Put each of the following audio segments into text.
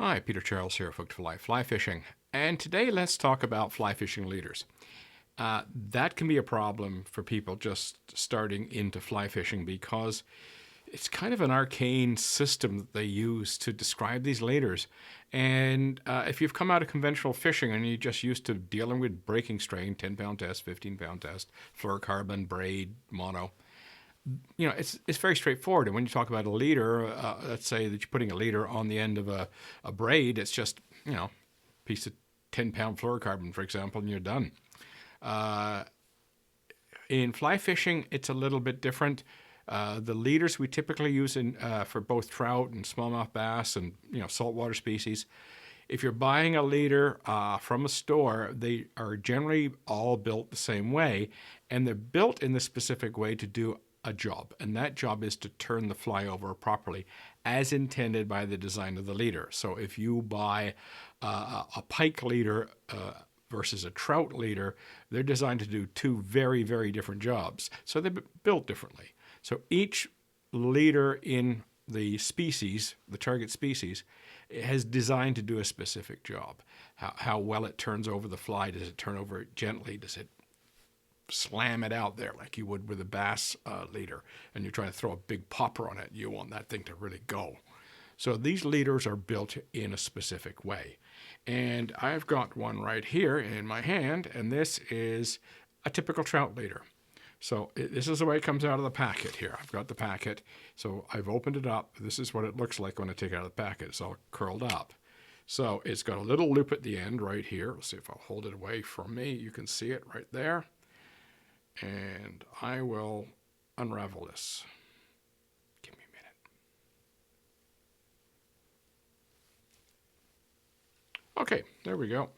Hi, Peter Charles here, Hooked for Life Fly Fishing. And today let's talk about fly fishing leaders. That can be a problem for people just starting into fly fishing because it's kind of an arcane system that they use to describe these leaders. And if you've come out of conventional fishing and you're just used to dealing with breaking strain, 10-pound test, 15-pound test, fluorocarbon, braid, mono, it's very straightforward. And when you talk about a leader, let's say that you're putting a leader on the end of a braid, it's just, piece of 10-pound fluorocarbon, for example, and you're done. In fly fishing, it's a little bit different. The leaders we typically use for both trout and smallmouth bass and saltwater species. If you're buying a leader from a store, they are generally all built the same way, and they're built in the specific way to do a job, and that job is to turn the fly over properly as intended by the design of the leader. So if you buy a pike leader versus a trout leader, they're designed to do two very, very different jobs. So they're built differently. So each leader in the species, the target species, has designed to do a specific job. How well it turns over the fly. Does it turn over gently? Does it slam it out there like you would with a bass leader, and you're trying to throw a big popper on it? You want that thing to really go. So these leaders are built in a specific way. And I've got one right here in my hand, and this is a typical trout leader. So this is the way it comes out of the packet here. I've got the packet, so I've opened it up. This is what it looks like when I take it out of the packet. It's all curled up. So it's got a little loop at the end right here. Let's see if I'll hold it away from me. You can see it right there. And I will unravel this. Give me a minute. Okay, there we go.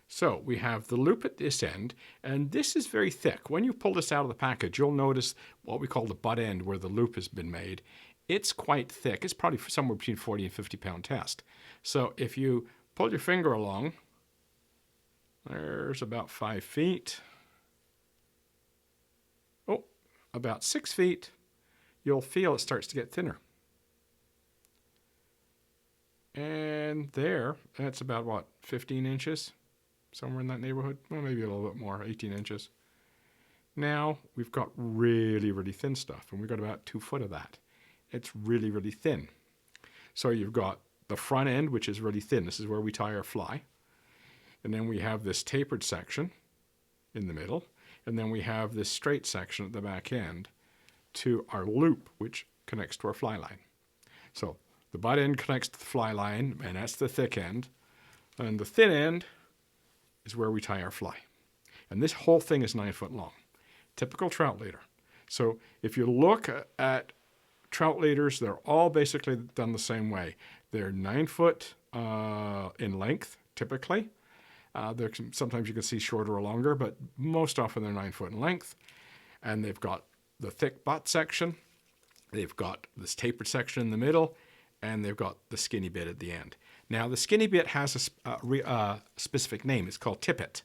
So we have the loop at this end, and this is very thick. When you pull this out of the package, you'll notice what we call the butt end where the loop has been made. It's quite thick. It's probably somewhere between 40 and 50-pound test. So if you pull your finger along, there's about 5 feet. Oh, about 6 feet, you'll feel it starts to get thinner. And there, that's about what, 15 inches? Somewhere in that neighborhood? Well, maybe a little bit more, 18 inches. Now we've got really, really thin stuff, and we've got about 2 foot of that. It's really, really thin. So you've got the front end, which is really thin. This is where we tie our fly. And then we have this tapered section in the middle. And then we have this straight section at the back end to our loop, which connects to our fly line. So the butt end connects to the fly line, and that's the thick end. And the thin end is where we tie our fly. And this whole thing is 9 foot long. Typical trout leader. So if you look at trout leaders, they're all basically done the same way. They're 9 foot in length, typically. Sometimes you can see shorter or longer, but most often they're 9 foot in length. And they've got the thick butt section. They've got this tapered section in the middle, and they've got the skinny bit at the end. Now, the skinny bit has a specific name. It's called Tippet.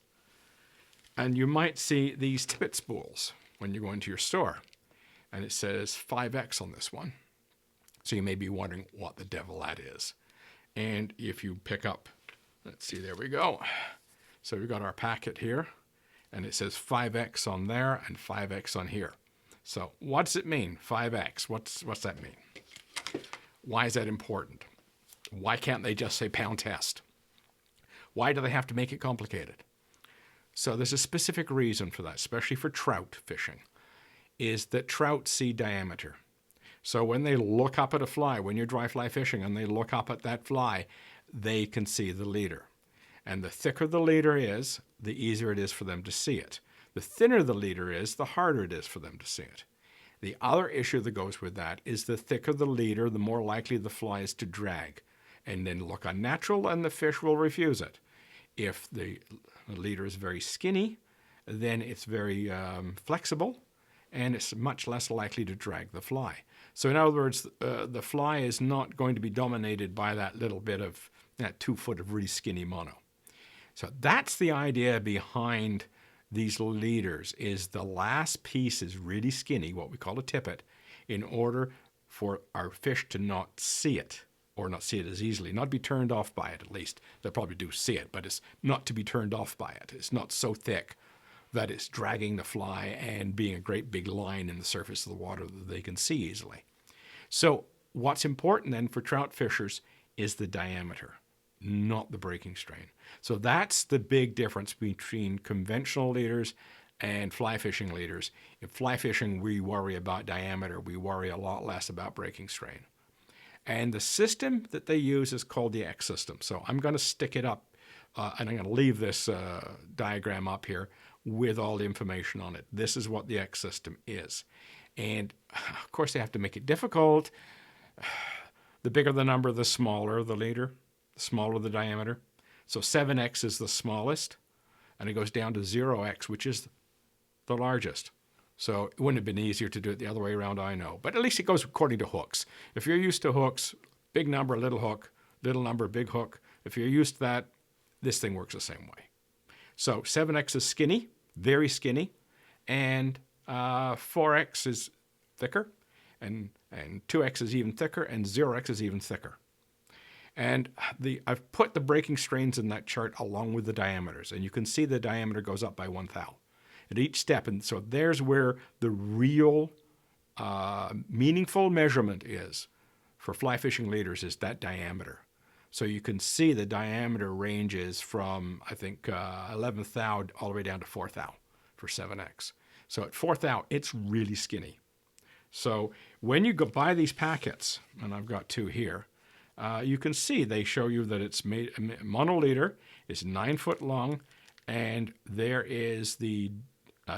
And you might see these Tippet spools when you go into your store. And it says 5X on this one. So you may be wondering what the devil that is. And if you pick up, let's see, there we go. So we've got our packet here, and it says 5X on there and 5X on here. So what does it mean, 5X? What's that mean? Why is that important? Why can't they just say pound test? Why do they have to make it complicated? So there's a specific reason for that, especially for trout fishing, is that trout see diameter. So when they look up at a fly, when you're dry fly fishing and they look up at that fly, they can see the leader. And the thicker the leader is, the easier it is for them to see it. The thinner the leader is, the harder it is for them to see it. The other issue that goes with that is the thicker the leader, the more likely the fly is to drag and then look unnatural, and the fish will refuse it. If the leader is very skinny, then it's very flexible, and it's much less likely to drag the fly. So in other words, the fly is not going to be dominated by that little bit of that 2 foot of really skinny mono. So that's the idea behind these leaders, is the last piece is really skinny, what we call a tippet, in order for our fish to not see it. or not see it as easily, not be turned off by it at least. They probably do see it, but it's not to be turned off by it. It's not so thick that it's dragging the fly and being a great big line in the surface of the water that they can see easily. So what's important then for trout fishers is the diameter, not the breaking strain. So that's the big difference between conventional leaders and fly fishing leaders. In fly fishing, we worry about diameter. We worry a lot less about breaking strain. And the system that they use is called the X system. So I'm going to stick it up, and I'm going to leave this diagram up here with all the information on it. This is what the X system is. And of course, they have to make it difficult. The bigger the number, the smaller the leader, the smaller the diameter. So 7x is the smallest, and it goes down to 0x, which is the largest. So it wouldn't have been easier to do it the other way around, I know. But at least it goes according to hooks. If you're used to hooks, big number, little hook, little number, big hook, if you're used to that, this thing works the same way. So 7x is skinny, very skinny, and 4x is thicker, and 2x is even thicker, and 0x is even thicker. And I've put the breaking strains in that chart along with the diameters, and you can see the diameter goes up by 1 thou at each step. And so there's where the real meaningful measurement is for fly fishing leaders, is that diameter. So you can see the diameter ranges from, I think, 11th thou all the way down to 4th thou for 7x. So at 4th thou, it's really skinny. So when you go buy these packets, and I've got 2 here, you can see they show you that it's made, monoliter is 9 foot long, and there is the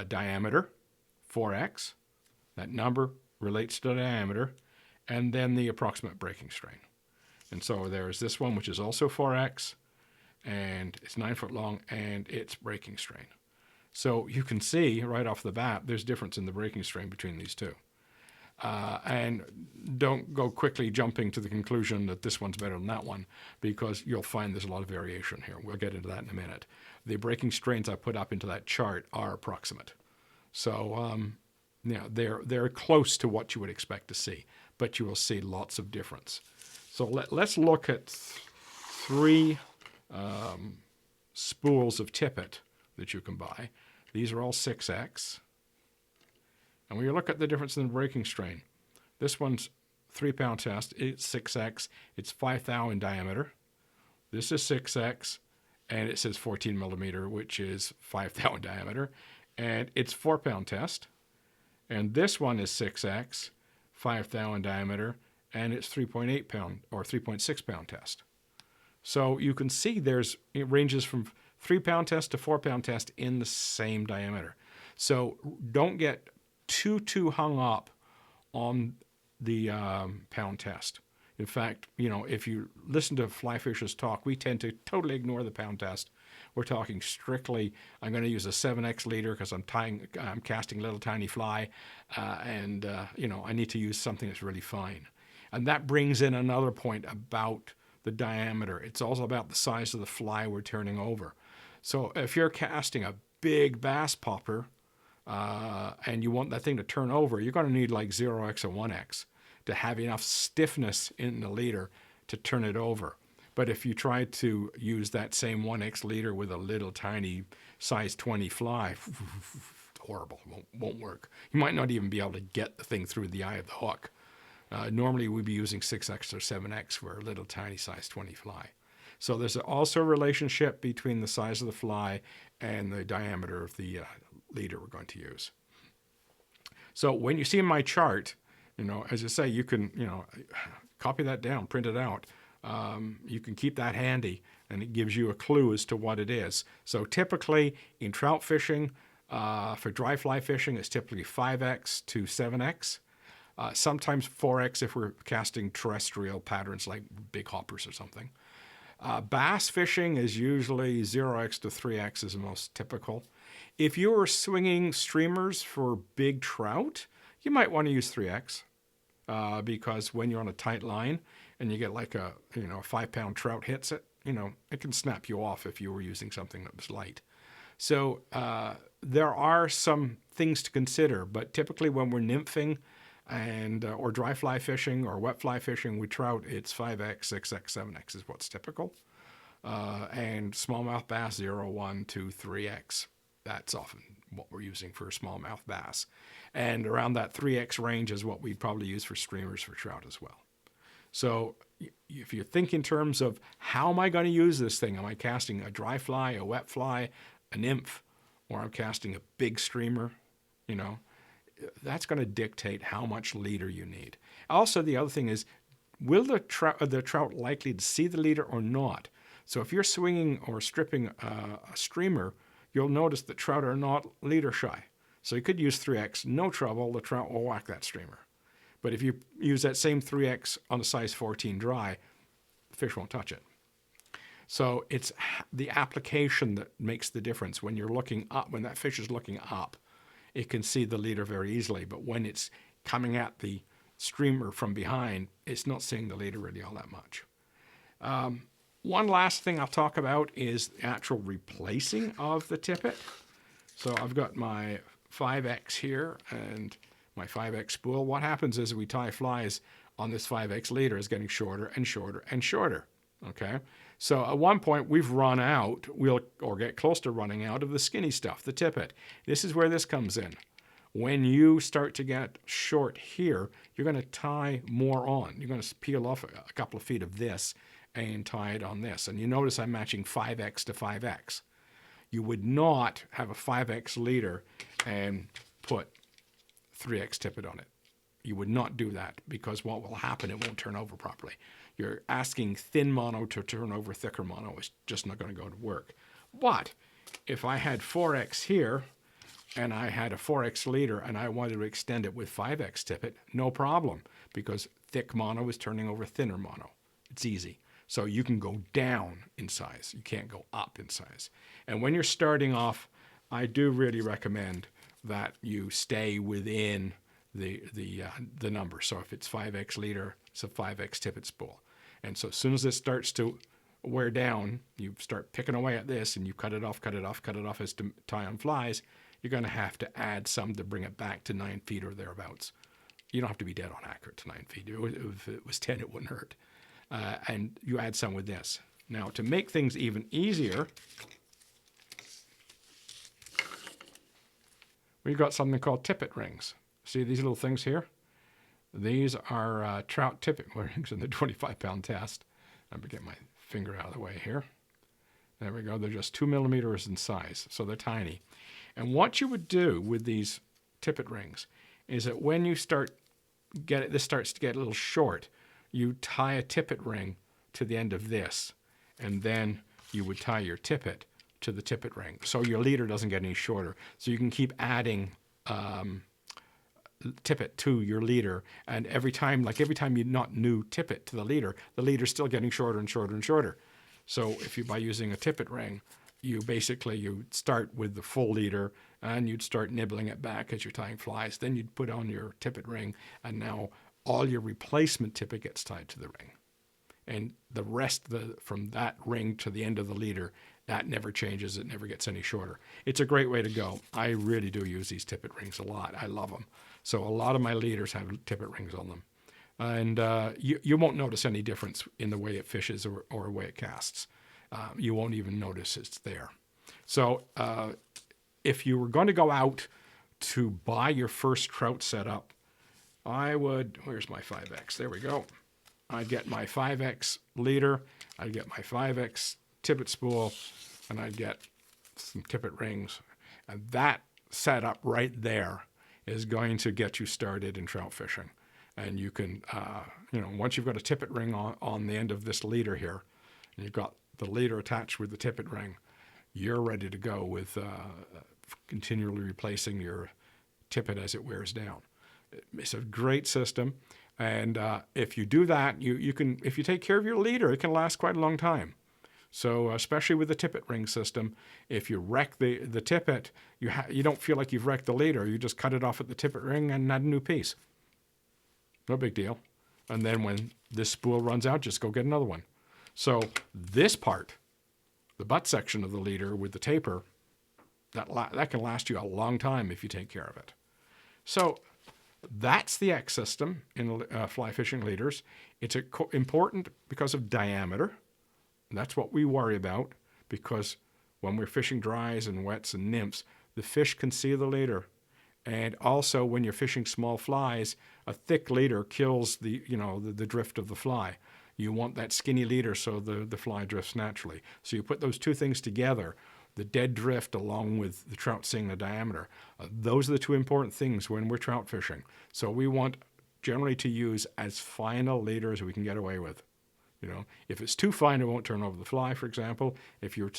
diameter, 4x. That number relates to the diameter, and then the approximate breaking strain. And so there's this one, which is also 4x, and it's 9 foot long, and it's breaking strain. So you can see right off the bat, there's difference in the breaking strain between these two. And don't go quickly jumping to the conclusion that this one's better than that one, because you'll find there's a lot of variation here. We'll get into that in a minute. The breaking strains I put up into that chart are approximate. So they're close to what you would expect to see, but you will see lots of difference. So let's look at 3 spools of tippet that you can buy. These are all 6x. And when you look at the difference in the breaking strain, this one's 3 pound test, it's 6x, it's 5 thou in diameter. This is 6x, and it says 14 millimeter, which is 5 thou in diameter, and it's 4 pound test. And this one is 6x, 5 thou in diameter, and it's 3.8 pound or 3.6 pound test. So you can see it ranges from 3 pound test to 4 pound test in the same diameter. So don't get too hung up on the pound test. In fact, if you listen to fly fishers talk, we tend to totally ignore the pound test. We're talking strictly, I'm going to use a 7x leader because I'm casting a little tiny fly, and I need to use something that's really fine. And that brings in another point about the diameter. It's also about the size of the fly we're turning over. So if you're casting a big bass popper, and you want that thing to turn over, you're going to need like 0x or 1x to have enough stiffness in the leader to turn it over. But if you try to use that same 1x leader with a little tiny size 20 fly, horrible, won't work. You might not even be able to get the thing through the eye of the hook. Normally we'd be using 6x or 7x for a little tiny size 20 fly. So there's also a relationship between the size of the fly and the diameter of the leader we're going to use. So when you see my chart, as I say, you can, copy that down, print it out. You can keep that handy, and it gives you a clue as to what it is. So typically in trout fishing, for dry fly fishing, it's typically 5x to 7x. Sometimes 4x if we're casting terrestrial patterns like big hoppers or something. Bass fishing is usually 0x to 3x is the most typical. If you were swinging streamers for big trout, you might want to use 3x because when you're on a tight line and you get like a 5 pound trout hits it, it can snap you off if you were using something that was light. So there are some things to consider, but typically when we're nymphing, and or dry fly fishing or wet fly fishing with trout, it's 5x, 6x, 7x is what's typical. And smallmouth bass 0, 1, 2, 3x. That's often what we're using for smallmouth bass. And around that 3x range is what we'd probably use for streamers for trout as well. So if you think in terms of how am I going to use this thing? Am I casting a dry fly, a wet fly, a nymph, or I'm casting a big streamer? You know, that's going to dictate how much leader you need. Also, the other thing is, will the trout likely to see the leader or not? So if you're swinging or stripping a streamer, you'll notice that trout are not leader shy. So you could use 3x, no trouble, the trout will whack that streamer. But if you use that same 3x on a size 14 dry, the fish won't touch it. So it's the application that makes the difference. When you're looking up, when that fish is looking up, it can see the leader very easily. But when it's coming at the streamer from behind, it's not seeing the leader really all that much. One last thing I'll talk about is the actual replacing of the tippet. So I've got my 5X here and my 5X spool. What happens is we tie flies on this 5X leader is getting shorter and shorter and shorter. Okay, so at one point we've run out, or get close to running out of the skinny stuff, the tippet. This is where this comes in. When you start to get short here, you're going to tie more on. You're going to peel off a couple of feet of this and tie it on this. And you notice I'm matching 5X to 5X. You would not have a 5X leader and put 3X tippet on it. You would not do that, because what will happen, it won't turn over properly. You're asking thin mono to turn over thicker mono. It's just not going to go to work. But if I had 4X here and I had a 4X leader and I wanted to extend it with 5X tippet, no problem, because thick mono is turning over thinner mono. It's easy. So you can go down in size. You can't go up in size. And when you're starting off, I do really recommend that you stay within the number. So if it's 5X leader, it's a 5X tippet spool. And so as soon as this starts to wear down, you start picking away at this and you cut it off as to tie on flies, you're going to have to add some to bring it back to 9 feet or thereabouts. You don't have to be dead on accurate to 9 feet. If it was 10, it wouldn't hurt. And you add some with this. Now, to make things even easier, we've got something called tippet rings. See these little things here? These are trout tippet rings in the 25-pound test. I'm going to get my finger out of the way here. There we go. They're just 2 millimeters in size, so they're tiny. And what you would do with these tippet rings is that when you this starts to get a little short, you tie a tippet ring to the end of this, and then you would tie your tippet to the tippet ring, so your leader doesn't get any shorter. So you can keep adding tippet to your leader, and every time you not new tippet to the leader's still getting shorter and shorter and shorter. So if you, by using a tippet ring, you start with the full leader and you'd start nibbling it back as you're tying flies. Then you'd put on your tippet ring, and now all your replacement tippet gets tied to the ring. And the rest from that ring to the end of the leader, that never changes. It never gets any shorter. It's a great way to go. I really do use these tippet rings a lot. I love them. So a lot of my leaders have tippet rings on them. And you won't notice any difference in the way it fishes or the way it casts. You won't even notice it's there. So if you were going to go out to buy your first trout setup, where's my 5X? There we go. I'd get my 5X leader, I'd get my 5X tippet spool, and I'd get some tippet rings. And that setup right there is going to get you started in trout fishing. And you can, once you've got a tippet ring on the end of this leader here, and you've got the leader attached with the tippet ring, you're ready to go with continually replacing your tippet as it wears down. It's a great system. And if you do that, you can, if you take care of your leader, it can last quite a long time. So especially with the tippet ring system, if you wreck the tippet, you don't feel like you've wrecked the leader. You just cut it off at the tippet ring and add a new piece. No big deal. And then when this spool runs out, just go get another one. So this part, the butt section of the leader with the taper, that can last you a long time if you take care of it. So That's the X system in fly fishing leaders. It's important because of diameter. That's what we worry about, because when we're fishing dries and wets and nymphs, the fish can see the leader. And also, when you're fishing small flies, a thick leader kills the drift of the fly. You want that skinny leader so the fly drifts naturally. So you put those two things together, the dead drift along with the trout seeing the diameter. Those are the two important things when we're trout fishing. So we want generally to use as fine a leader as we can get away with. If it's too fine, it won't turn over the fly, for example. If you're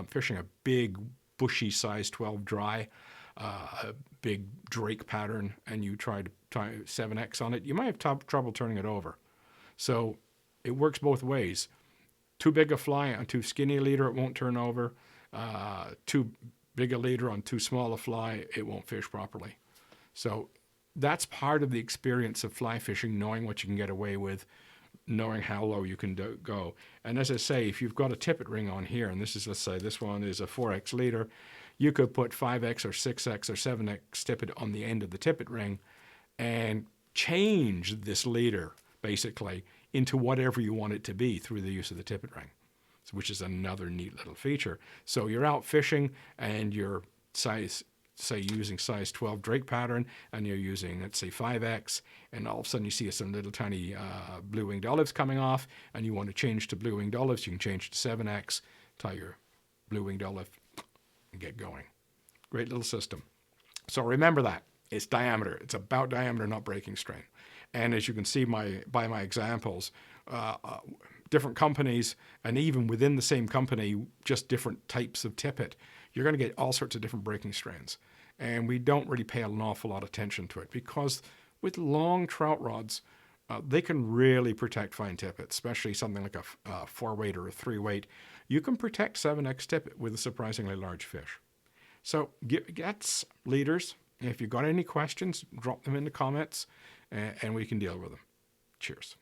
fishing a big, bushy size 12 dry, a big drake pattern, and you try to tie 7X on it, you might have trouble turning it over. So it works both ways. Too big a fly on too skinny a leader, it won't turn over. Too big a leader on too small a fly, it won't fish properly. So that's part of the experience of fly fishing, knowing what you can get away with, knowing how low you can go. And as I say, if you've got a tippet ring on here, and let's say this one is a 4X leader, you could put 5X or 6X or 7X tippet on the end of the tippet ring and change this leader, basically, into whatever you want it to be through the use of the tippet ring, which is another neat little feature. So you're out fishing and you're using size 12 drake pattern, and you're using, let's say, 5X, and all of a sudden you see some little tiny blue-winged olives coming off, and you want to change to blue-winged olives, you can change to 7X, tie your blue-winged olive, and get going. Great little system. So remember that. It's diameter. It's about diameter, not breaking strain. And as you can see by my examples, different companies, and even within the same company, just different types of tippet, you're going to get all sorts of different breaking strains. And we don't really pay an awful lot of attention to it, because with long trout rods, they can really protect fine tippet, especially something like a 4-weight or a 3-weight. You can protect 7X tippet with a surprisingly large fish. So get leaders. If you've got any questions, drop them in the comments, and we can deal with them. Cheers.